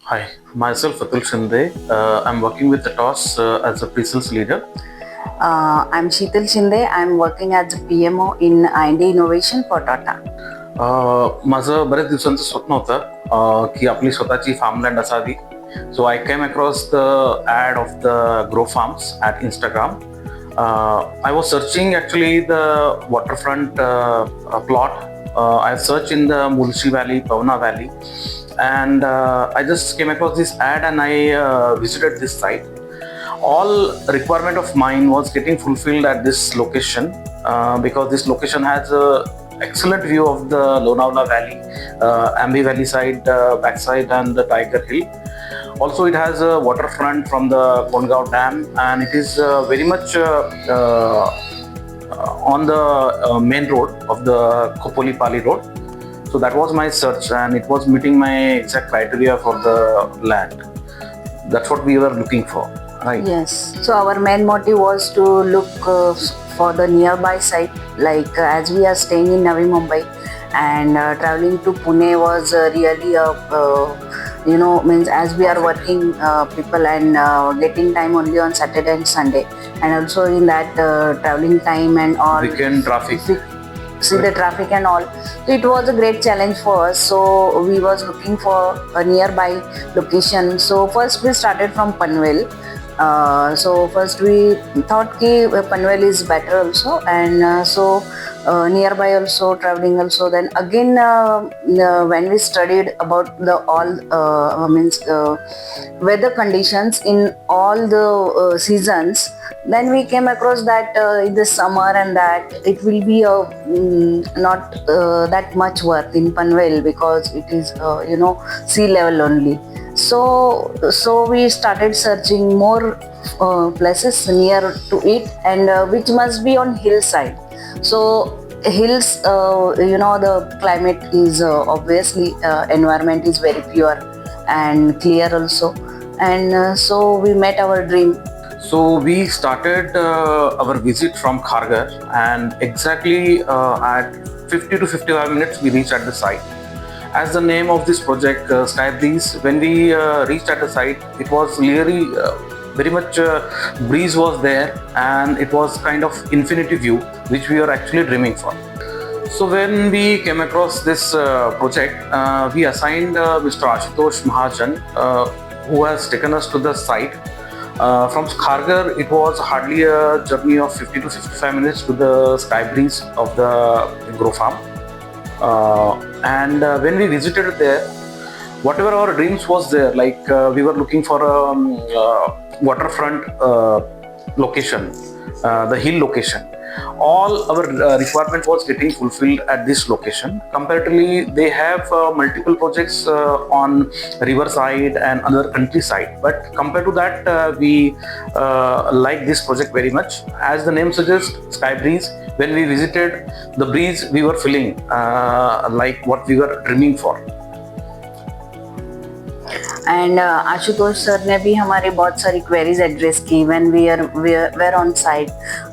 Hi, myself Atul Shinde. I'm working with Atos as a pre-sales leader. I'm Sheetal Shinde. I'm working as a PMO in I&D Innovation for Tata. माझं बरेच दिवसांचं स्वप्न होतं की आपली स्वतःची फार्मलँड असावी. So I came across the ad of the Grow Farms at Instagram. I was searching actually the waterfront plot. I searched in the Mulshi Valley, Pavna Valley, and I just came across this ad and I visited this site. All requirement of mine was getting fulfilled at this location because this location has a excellent view of the Lonavala Valley, Ambi Valley side, backside, and the Tiger Hill. Also, it has a waterfront from the Kongaon Dam, and it is very much on the main road of the Khopoli Pali Road. So that was my search, and it was meeting my exact criteria for the land. That's what we were looking for, right? Yes. So our main motive was to look for the nearby site, like as we are staying in Navi Mumbai, and traveling to Pune was really a means as we are working people and getting time only on Saturday and Sunday, and also in that traveling time and all Weekend traffic. see the traffic and all. So it was a great challenge for us. So we was looking for a nearby location. So first we started from Panvel. So first we thought ki Panvel is better also, and so nearby also traveling also. Then again when we studied about the all means weather conditions in all the seasons, then we came across that in the summer and that it will be not that much work in Panvel because it is sea level only. So we started searching more places near to it, and which must be on hillside. So hills, the climate is obviously environment is very pure and clear also, and so we met our dream. So we started our visit from Kharghar, and exactly at 50 to 55 minutes we reached at the site. As the name of this project, Sky Breeze, when we reached at the site, it was really very much breeze was there, and it was kind of infinity view which we are actually dreaming for. So when we came across this project, we assigned Mr. Ashutosh Mahajan, who has taken us to the site. From Kharghar, it was hardly a journey of 50 to 55 minutes to the Sky Breeze of the Grow Farm. And when we visited there, whatever our dreams was there, like we were looking for a waterfront location, the hill location. All our requirement was getting fulfilled at this location. Comparatively, they have multiple projects on riverside and other countryside. But compared to that, we like this project very much. As the name suggests, Sky Breeze. When we visited the breeze, we were feeling like what we were dreaming for. And Ashutosh sir ने भी हमारी बहुत सारी queries address की when we are on site.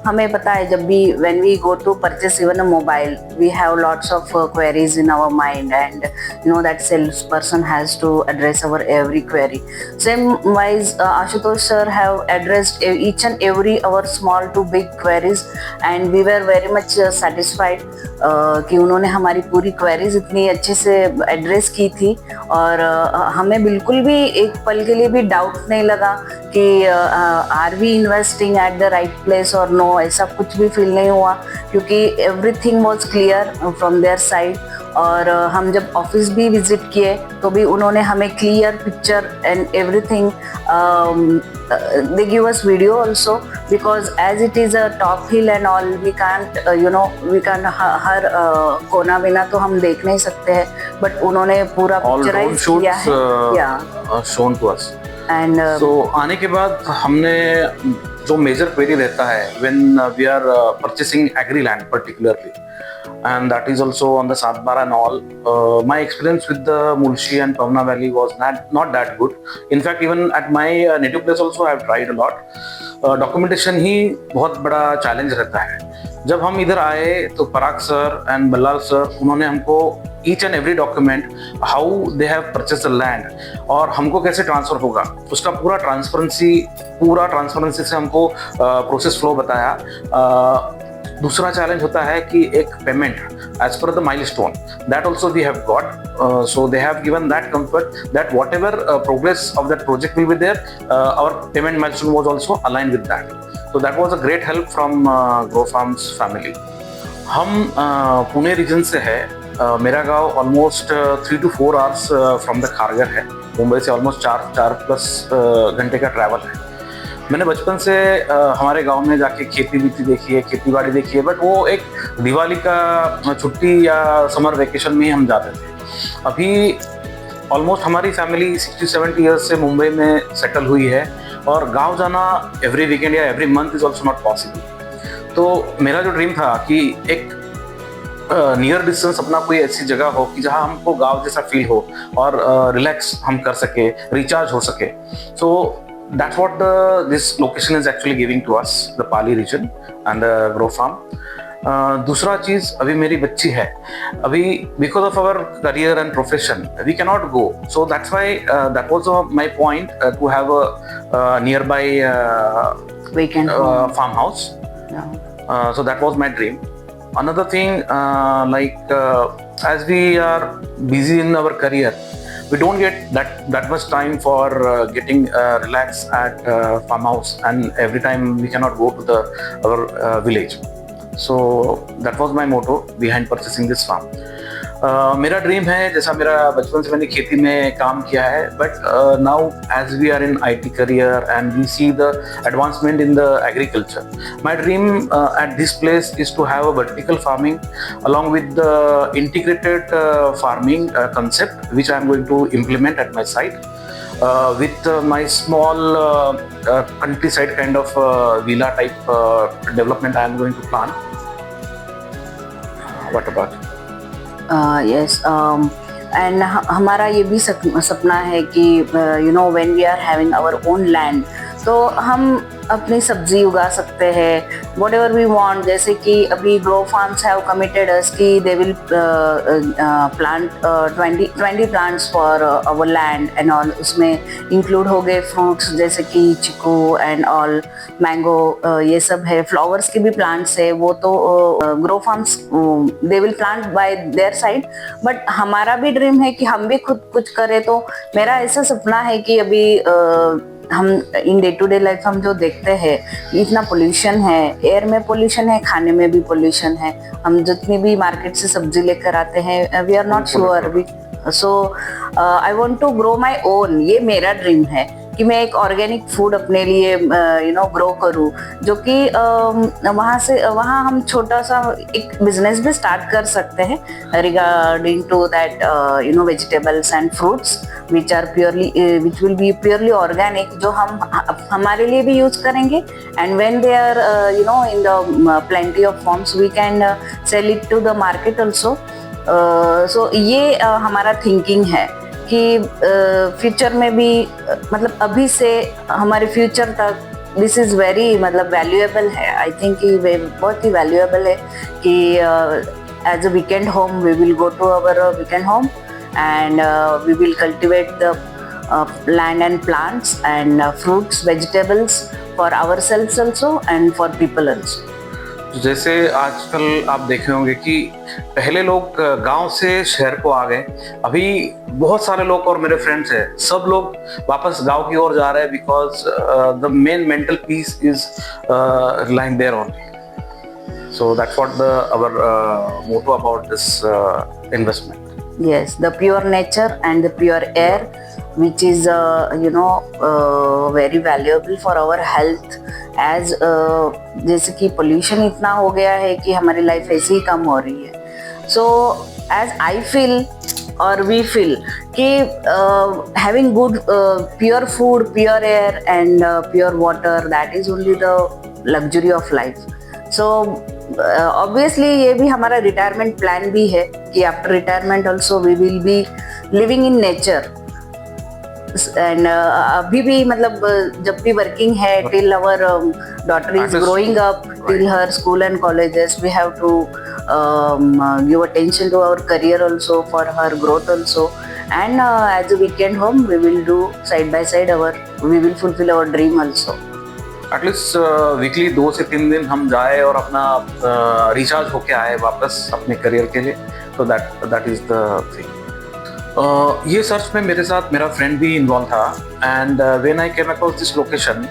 हमें पता है जब भी when we go to purchase even a mobile we have lots of queries in our mind, and you know that sales person has to address our every query. Same wise Ashutosh sir have addressed each and every our small to big queries, and we were very much satisfied कि उन्होंने हमारी पूरी queries इतनी अच्छे से address की थी, और हमें बिल्कुल भी एक पल के लिए भी डाउट नहीं लगा कि are we investing at the right place और नो, ऐसा कुछ भी फील नहीं हुआ क्योंकि everything was clear from their side. और हम जब ऑफिस भी विजिट किए तो भी उन्होंने हमें clear picture and everything, they give us video also because as it is a top hill and all, we can't we can't हर कोना बिना तो हम देख नहीं सकते हैं, बट उन्होंने पूरा पिक्चराइज किया है shown to us. And So आने के बाद हमने जो मेजर क्वेरी रहता है when we are purchasing agri land particularly, and that is also on the Satbara and all. My experience with the Mulshi and Pavna Valley was not that good. In fact, even at my native place also I have tried a lot. Documentation ही बहुत बड़ा challenge रहता है. जब हम इधर आए तो पराग sir and Ballal sir उन्होंने हमको each and every document how they have purchase the land और हमको कैसे ट्रांसफ़र होगा उसका पूरा ट्रांसपेरेंसी से हमको प्रोसेस फ्लो बताया। दूसरा चैलेंज होता है कि एक payment as per the milestone that also we have got, so they have given that comfort that whatever progress of that project will be there, our payment milestone was also align with that. So that was a great help from Grow Farms family. हम Pune reason से है, मेरा गांव almost 3 to 4 hours from the Kharghar है। मुंबई से almost 4+ घंटे का travel है। मैंने बचपन से हमारे गांव में जाके खेती बीती देखी है, खेती बाड़ी देखी है, बट वो एक दिवाली का छुट्टी या समर वेकेशन में ही हम जाते थे। अभी ऑलमोस्ट हमारी फैमिली 60-70 ईयर्स से मुंबई में सेटल हुई है और गांव जाना एवरी वीकेंड या every month is also not possible. तो मेरा जो ड्रीम था कि एक नियर डिस्टेंस अपना कोई ऐसी जगह हो कि जहां हमको गांव जैसा फील हो और रिलैक्स हम कर सके, रिचार्ज हो सके। So that's what this location is actually giving to us, the Pali region and the Grow Farm. दूसरा चीज़, अभी मेरी बच्ची है, अभी because of our career and profession we can not go, so that's why that was my point to have a nearby weekend farm house. So that was my dream. Another thing, as we are busy in our career, we don't get that much time for getting relaxed at farmhouse, and every time we cannot go to our village. So that was my motto behind purchasing this farm. मेरा dream है, जैसा मेरा बचपन से मैंने खेती में काम किया है, but now as we are in IT career and we see the advancement in the agriculture, my dream at this place is to have a vertical farming along with the integrated farming concept which I am going to implement at my site with my small countryside kind of villa type development I am going to plan. What about you? Yes and हमारा ये भी सपना है कि when we are having our own land, तो हम अपनी सब्जी उगा सकते हैं वॉट एवर वी वांट। जैसे कि अभी Grow Farms have committed us कि they will plant 20 plants for our land and all. उसमें इंक्लूड हो गए फ्रूट्स जैसे कि चिकू एंड ऑल, मैंगो, ये सब है। फ्लावर्स के भी प्लांट्स है, वो तो grow farms they will plant by their side, but हमारा भी ड्रीम है कि हम भी खुद कुछ करें। तो मेरा ऐसा सपना है कि अभी हम in day to day life हम जो देखते हैं, इतना पोल्यूशन है, एयर में पोल्यूशन है, खाने में भी पोल्यूशन है। हम जितनी भी मार्केट से सब्जी लेकर आते हैं, we are not sure. So I want to grow my own, ये मेरा ड्रीम है कि मैं एक ऑर्गेनिक फूड अपने लिए ग्रो करूं, जो कि वहाँ हम छोटा सा एक बिजनेस भी स्टार्ट कर सकते हैं regarding to that vegetables and fruits which will be purely organic, जो हम हमारे लिए भी यूज करेंगे and when they are in the plenty of forms we can sell it to the market also. So ये हमारा थिंकिंग है कि फ्यूचर में भी मतलब अभी से हमारे फ्यूचर तक दिस इज़ वेरी वैल्यूएबल है। आई थिंक कि बहुत ही वैल्यूएबल है कि as a weekend home we will go to our weekend home and we will cultivate the land and plants and fruits, vegetables for ourselves also and for people also. जैसे आजकल आप देखे होंगे कि पहले लोग गांव से शहर को आ गए, अभी बहुत सारे लोग और मेरे फ्रेंड्स हैं, सब लोग वापस गांव की ओर जा रहे हैं because the main mental peace is relying there only. So that's what our motto about this investment. Yes, the pure nature and the pure air, which is very valuable for our health, as जैसे कि pollution इतना हो गया है कि हमारी life ऐसे ही कम हो रही है। So as I feel or we feel कि having good pure food, pure air and pure water, that is only the luxury of life. So obviously ये भी हमारा रिटायरमेंट प्लान भी है कि after retirement also we will be living in nature. And अभी भी मतलब जब भी वर्किंग है till our daughter is growing up till her school and colleges we have to give attention to our career also for her growth also, and as a weekend home we will do side by side we will fulfill our dream also. At least weekly 2 से 3 दिन हम जाए और अपना recharge होके आए वापस अपने करियर के लिए, तो दैट इज द थिंग। ये सर्च में मेरे साथ मेरा फ्रेंड भी इन्वॉल्व था, and when I came across this location,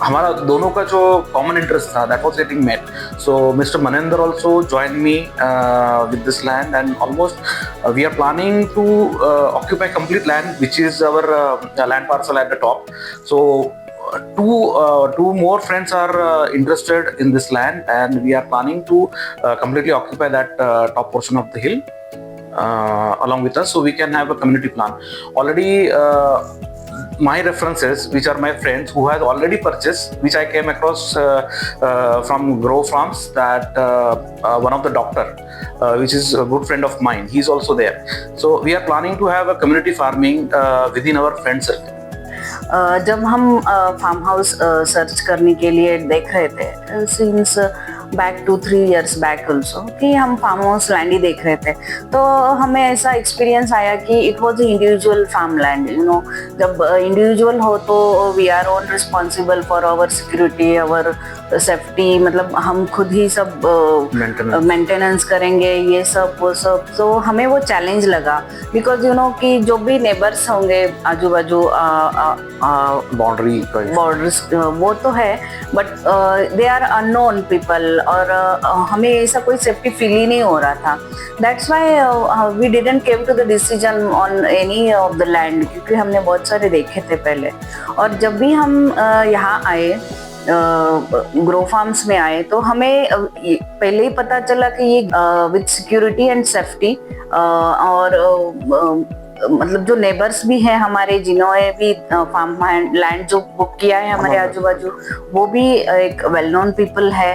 हमारा दोनों का जो कॉमन इंटरेस्ट था that was getting met. So mister Manendra also join me with this land, and almost we are planning to occupy complete land which is our land parcel at the top. सो two more friends are interested in this land, and we are planning to completely occupy that top portion of the hill along with us, so we can have a community plan. Already my references, which are my friends who has already purchased, which I came across from Grow Farms, that one of the doctor which is a good friend of mine, he's also there. So we are planning to have a community farming within our friend circle. जब हम farm house search करने के लिए देख रहे थे since back 2-3 years back also, कि हम फार्म हाउस लैंड ही देख रहे थे, तो हमें ऐसा एक्सपीरियंस आया कि it was individual farm land. You know, जब इंडिविजुअल हो तो we are own responsible for our security, our safety, मतलब हम खुद ही सब मेंटेनेंस करेंगे, ये सब वो सब। तो हमें वो चैलेंज लगा, बिकॉज यू नो कि जो भी नेबर्स होंगे आजू बाजू बॉर्डर्स वो तो है, but they are unknown people, और हमें ऐसा कोई सेफ्टी फील ही नहीं हो रहा था। That's why we didn't came to the decision on any of the land, क्योंकि हमने बहुत सारे देखे थे पहले। और जब भी हम यहाँ आए, ग्रो फार्म्स में आए, तो हमें पहले ही पता चला कि ये विद सिक्योरिटी एंड सेफ्टी, और मतलब जो नेबर्स भी हैं हमारे, जिन्होंने भी फार्म लैंड जो बुक किया है हमारे आजू बाजू, वो भी एक वेल नोन पीपल है,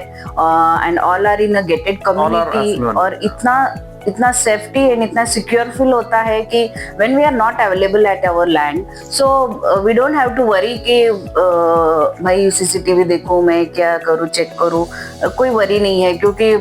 and all are in a gated community, और इतना सेफ्टी एंड इतना सिक्योर फील होता है कि when we are not available at our land, so we don't have to worry कि भाई सीसीटीवी देखूं, मैं क्या करूं, चेक करूं, कोई वरी नहीं है, क्योंकि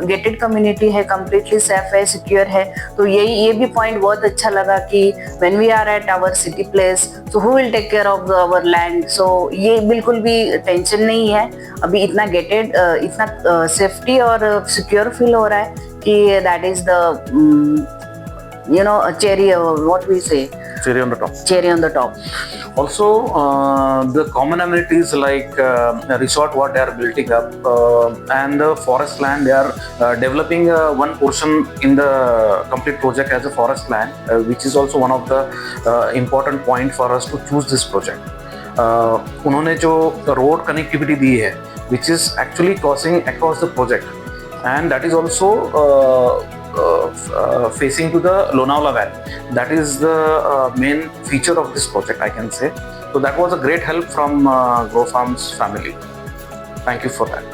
गेटेड कम्युनिटी है, कम्प्लीटली सेफ है, सिक्योर है। तो ये भी पॉइंट बहुत अच्छा लगा कि when we are at our city place, so who will take care of our land. So ये बिल्कुल भी टेंशन नहीं है, अभी इतना गेटेड, इतना सेफ्टी और सिक्योर फील हो रहा है कि that is the you know cherry, what we say, cherry on the top. Cherry on the top. Also, the common amenities like a resort what they are building up, and the forest land they are developing one portion in the complete project as a forest land, which is also one of the important point for us to choose this project. उन्होंने जो road connectivity दी है, which is actually crossing across the project, and that is also facing to the Lonavala Valley. That is the main feature of this project, I can say. So that was a great help from Grow Farms family. Thank you for that.